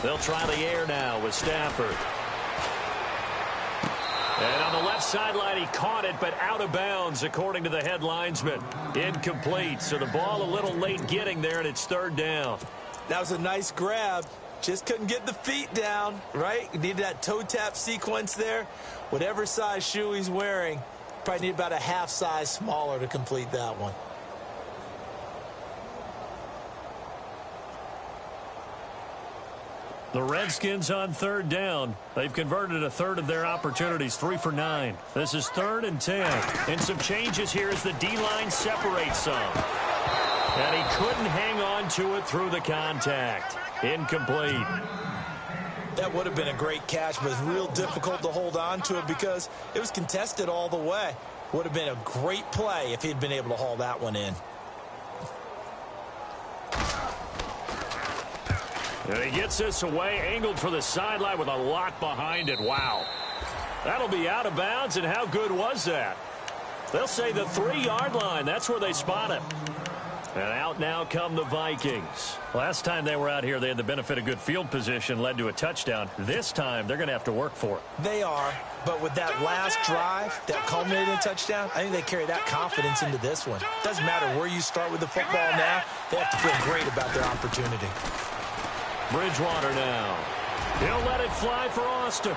They'll try the air now with Stafford. And on the left sideline, he caught it, but out of bounds, according to the head linesman. Incomplete, so the ball a little late getting there, and it's 3rd down. That was a nice grab. Just couldn't get the feet down, right? You needed that toe tap sequence there. Whatever size shoe he's wearing, probably need about a half size smaller to complete that one. The Redskins on 3rd down. They've converted a 1/3 of their opportunities, 3 for 9. This is 3rd and 10. And some changes here as the D-line separates some. And he couldn't hang on to it through the contact. Incomplete. That would have been a great catch, but it's real difficult to hold on to it because it was contested all the way. Would have been a great play if he'd been able to haul that one in. And he gets this away, angled for the sideline with a lock behind it. Wow. That'll be out of bounds, and how good was that? They'll say the 3-yard line. That's where they spot him. And out now come the Vikings. Last time they were out here, they had the benefit of good field position, led to a touchdown. This time, they're going to have to work for it. They are, but with that last drive, that culminating touchdown, I think they carry that confidence into this one. Doesn't matter where you start with the football now, they have to feel great about their opportunity. Bridgewater now. He'll let it fly for Austin.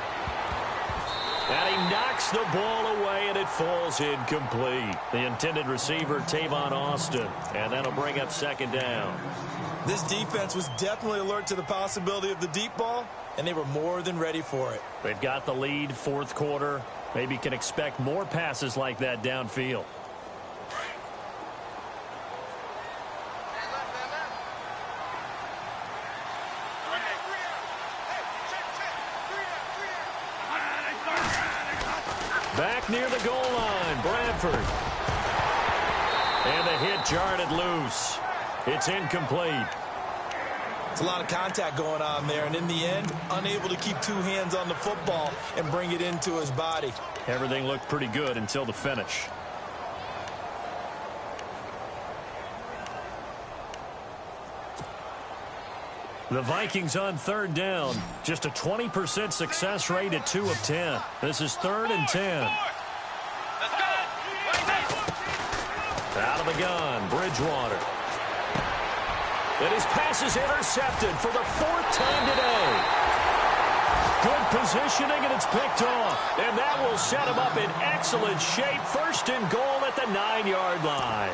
And he knocks the ball away, and it falls incomplete. The intended receiver, Tavon Austin. And that'll bring up second down. This defense was definitely alert to the possibility of the deep ball, and they were more than ready for it. They've got the lead, fourth quarter. Maybe can expect more passes like that downfield. Back near the goal line, Bradford. And the hit jarred it loose. It's incomplete. It's a lot of contact going on there, and in the end, unable to keep two hands on the football and bring it into his body. Everything looked pretty good until the finish. The Vikings on third down. Just a 20% success rate at 2 of 10. This is 3rd and 10. Out of the gun, Bridgewater. And his pass is intercepted for the 4th time today. Good positioning, and it's picked off. And that will set him up in excellent shape. 1st and goal at the 9-yard line.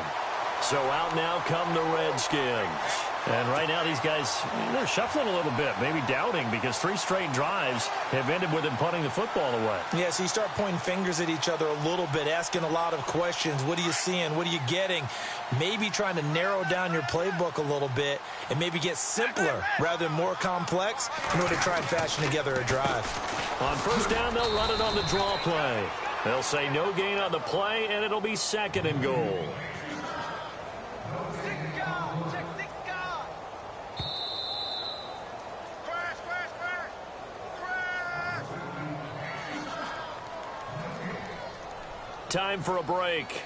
So out now come the Redskins. And right now these guys, they're shuffling a little bit, maybe doubting, because 3 straight drives have ended with them punting the football away. Yeah, so you start pointing fingers at each other a little bit, asking a lot of questions. What are you seeing? What are you getting? Maybe trying to narrow down your playbook a little bit and maybe get simpler rather than more complex in order to try and fashion together a drive. On 1st down, they'll run it on the draw play. They'll say no gain on the play, and it'll be 2nd and goal. Time for a break.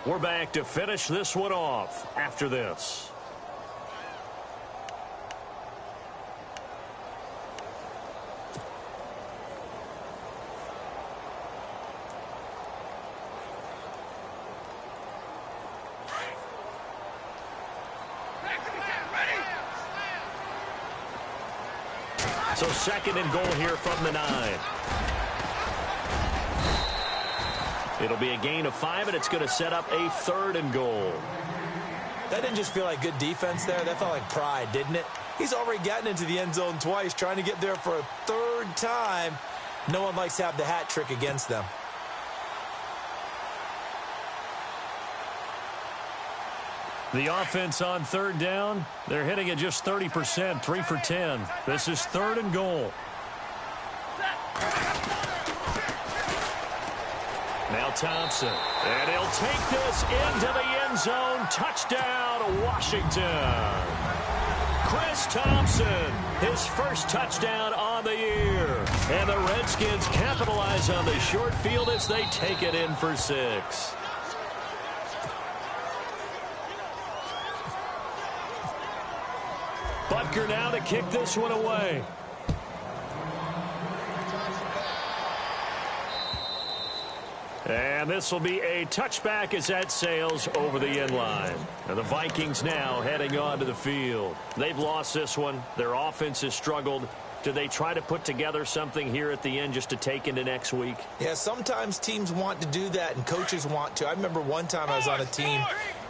We're back to finish this one off after this. So 2nd and goal here from the 9. It'll be a gain of 5, and it's going to set up a 3rd and goal. That didn't just feel like good defense there. That felt like pride, didn't it? He's already gotten into the end zone twice, trying to get there for a 3rd time. No one likes to have the hat trick against them. The offense on 3rd down, they're hitting at just 30%, 3 for 10. This is 3rd and goal. Now Thompson, and he'll take this into the end zone. Touchdown, Washington. Chris Thompson, his 1st touchdown on the year. And the Redskins capitalize on the short field as they take it in for 6. Butker now to kick this one away. And this will be a touchback as that sails over the end line. And the Vikings now heading onto the field. They've lost this one. Their offense has struggled. Do they try to put together something here at the end just to take into next week? Yeah, sometimes teams want to do that and coaches want to. I remember one time I was on a team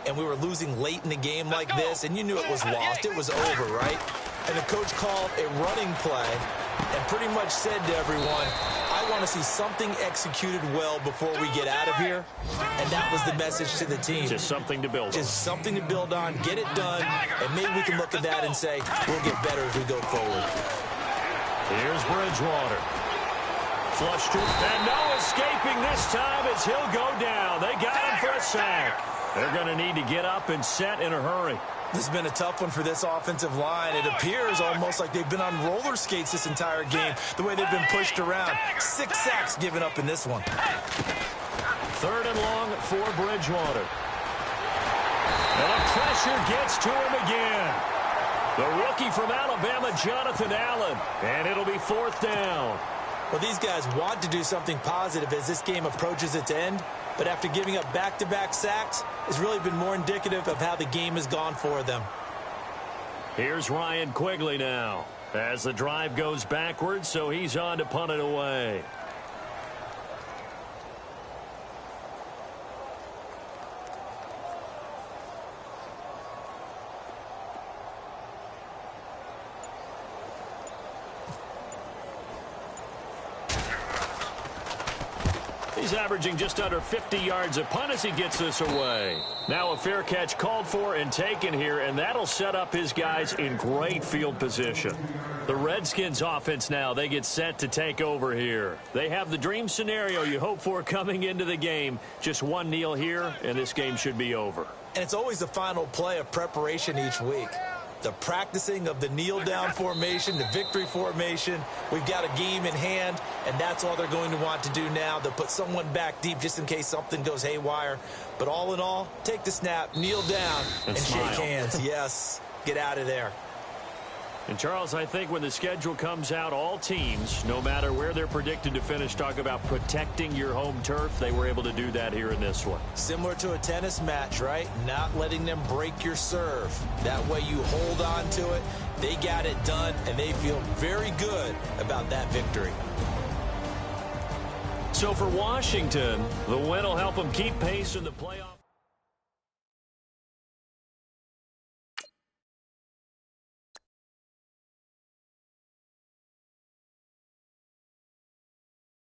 and we were losing late in the game like this, and you knew it was lost. It was over, right? And the coach called a running play and pretty much said to everyone, I want to see something executed well before we get out of here. And that was the message to the team. Just something to build on. Just something to build on, get it done, and maybe we can look at that and say, we'll get better as we go forward. Here's Bridgewater. Flushed it, and no escaping this time as he'll go down. They got him for a sack. They're going to need to get up and set in a hurry. This has been a tough one for this offensive line. It appears almost like they've been on roller skates this entire game, the way they've been pushed around. 6 sacks given up in this one. 3rd and long for Bridgewater. And the pressure gets to him again. The rookie from Alabama, Jonathan Allen. And it'll be 4th down. Well, these guys want to do something positive as this game approaches its end. But after giving up back-to-back sacks, it's really been more indicative of how the game has gone for them. Here's Ryan Quigley now as the drive goes backwards, so he's on to punt it away. He's averaging just under 50 yards a punt as he gets this away. Now a fair catch called for and taken here, and that'll set up his guys in great field position. The Redskins offense now, they get set to take over here. They have the dream scenario you hope for coming into the game. Just one kneel here, and this game should be over. And it's always the final play of preparation each week. The practicing of the kneel-down formation, the victory formation. We've got a game in hand, and that's all they're going to want to do now. They'll put someone back deep just in case something goes haywire. But all in all, take the snap, kneel down, and shake hands. Yes, get out of there. And, Charles, I think when the schedule comes out, all teams, no matter where they're predicted to finish, talk about protecting your home turf. They were able to do that here in this one. Similar to a tennis match, right? Not letting them break your serve. That way you hold on to it. They got it done, and they feel very good about that victory. So for Washington, the win will help them keep pace in the playoff.